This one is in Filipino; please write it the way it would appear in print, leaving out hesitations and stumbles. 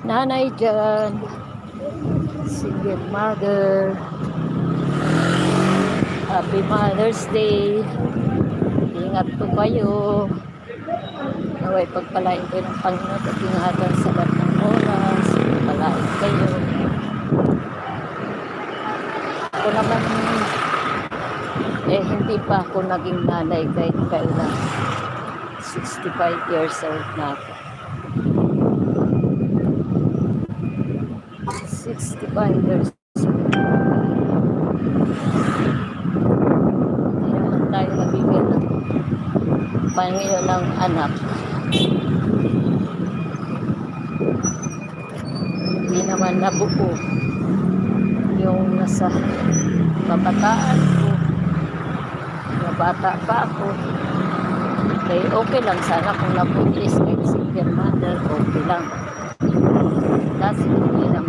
nanay dyan, single mother, Happy Mother's Day. Ingat po kayo. Naway pagpalain kayo ng Panginoon at ingatan sa lahat ng oras. Pagpalain kayo. Ako naman, hindi pa ako naging nanay kahit kailan. 65 years old na ako. 65 years old. Hindi naman tayo nabigyan ng Panginoon ng anak. Hindi naman nabuo yung nasa kabataan ko. Na bata pa ako. Kaya okay lang sana kung nabuntis kahit single mother, okay lang. Kasi hindi lang